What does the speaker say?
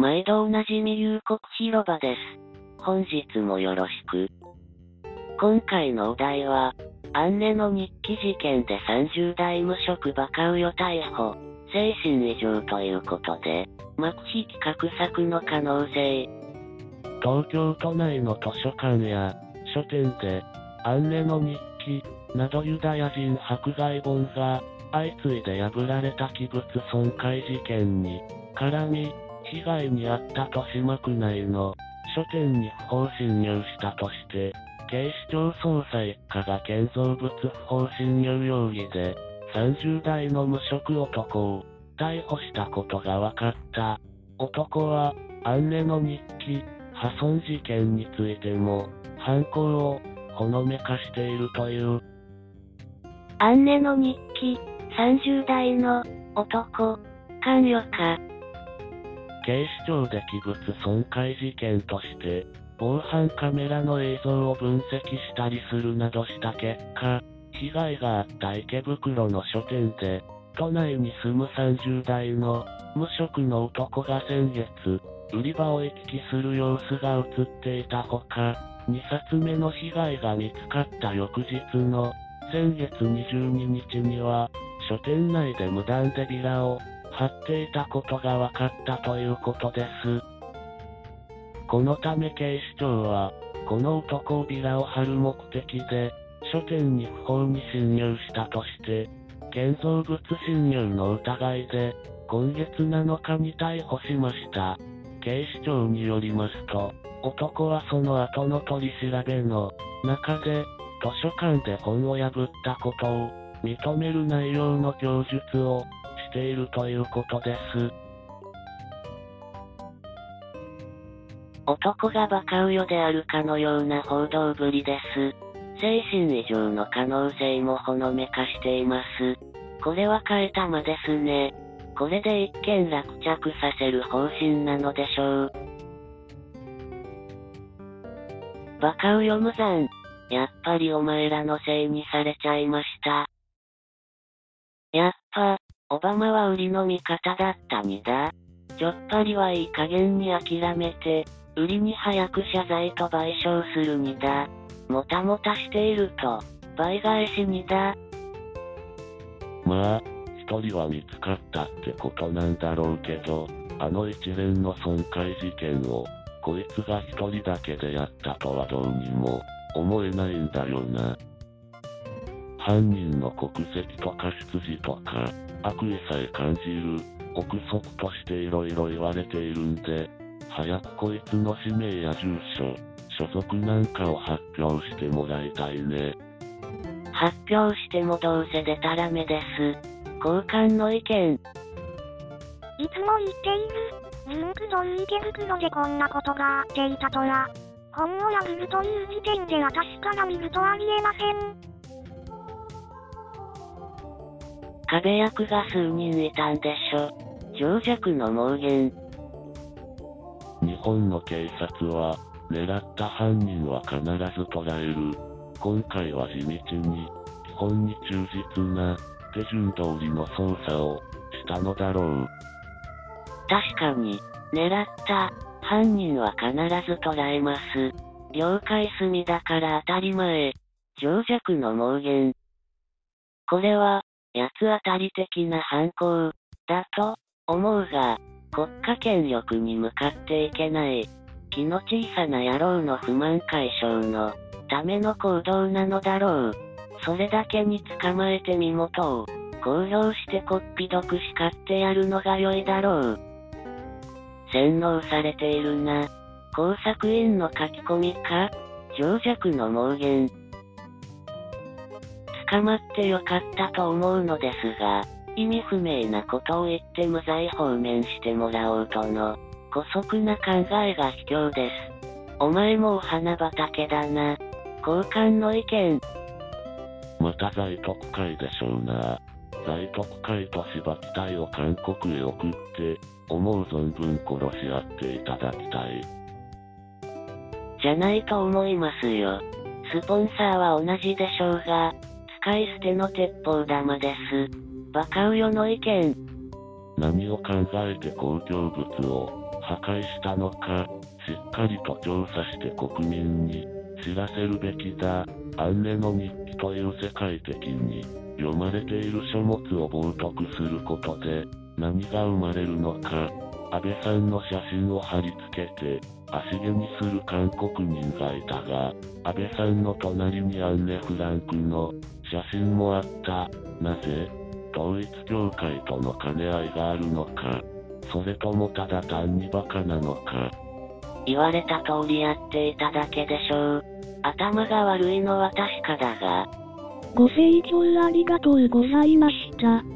毎度おなじみ夕刻広場です。本日もよろしく。今回のお題は、アンネの日記事件で30代無職バカウヨ逮捕、精神異常ということで、黙秘企画策の可能性。東京都内の図書館や書店で、アンネの日記などユダヤ人迫害本が相次いで破られた器物損壊事件に絡み、被害に遭った豊島区内の書店に不法侵入したとして、警視庁捜査一課が建造物不法侵入容疑で30代の無職男を逮捕したことが分かった。男はアンネの日記破損事件についても犯行をほのめかしているという。アンネの日記30代の男関与か。警視庁で器物損壊事件として、防犯カメラの映像を分析したりするなどした結果、被害があった池袋の書店で、都内に住む30代の無職の男が先月、売り場を行き来する様子が映っていたほか、2冊目の被害が見つかった翌日の先月22日には、書店内で無断でビラを貼っていたことが分かったということです。このため警視庁は、この男をビラを貼る目的で、書店に不法に侵入したとして、建造物侵入の疑いで、今月7日に逮捕しました。警視庁によりますと、男はその後の取り調べの中で、図書館で本を破ったことを認める内容の供述をしているということです。男がバカウヨであるかのような報道ぶりです。精神異常の可能性もほのめかしています。これは替え玉ですね。これで一件落着させる方針なのでしょう。バカウヨ無残。やっぱりお前らのせいにされちゃいました。やっぱ、オバマは売りの味方だったにだ。ちょっぱりはいい加減に諦めて、売りに早く謝罪と賠償するにだ。もたもたしていると、倍返しにだ。まあ、一人は見つかったってことなんだろうけど、あの一連の損壊事件を、こいつが一人だけでやったとはどうにも思えないんだよな。犯人の国籍とか出自とか、悪意さえ感じる、憶測として色々言われているんで、早くこいつの氏名や住所、所属なんかを発表してもらいたいね。発表してもどうせデタラメです。交換の意見。いつも言っている、リンクド池袋でこんなことがあっていたとは。本を破るという時点で私から見るとありえません。壁役が数人いたんでしょ。情弱の妄言。日本の警察は、狙った犯人は必ず捕らえる。今回は地道に、基本に忠実な、手順通りの捜査をしたのだろう。確かに、狙った犯人は必ず捕らえます。了解済みだから当たり前。情弱の妄言。これは、八つ当たり的な犯行だと思うが、国家権力に向かっていけない、気の小さな野郎の不満解消のための行動なのだろう。それだけに捕まえて身元を公表してこっぴどく叱ってやるのが良いだろう。洗脳されているな。工作員の書き込みか？情弱の妄言。捕まってよかったと思うのですが、意味不明なことを言って無罪放免してもらおうとの、姑息な考えが卑怯です。お前もお花畑だな。交換の意見。また在特会でしょうな。在特会と芝機体を韓国へ送って、思う存分殺し合っていただきたい。じゃないと思いますよ。スポンサーは同じでしょうが、使い捨ての鉄砲玉です。バカウヨの意見。何を考えて公共物を破壊したのか、しっかりと調査して国民に知らせるべきだ。アンネの日記という世界的に読まれている書物を冒涜することで何が生まれるのか。安倍さんの写真を貼り付けて足毛にする韓国人がいたが、安倍さんの隣にアンネ・フランクの写真もあった。なぜ？統一教会との兼ね合いがあるのか、それともただ単にバカなのか。言われた通りやっていただけでしょう。頭が悪いのは確かだが。ご清聴ありがとうございました。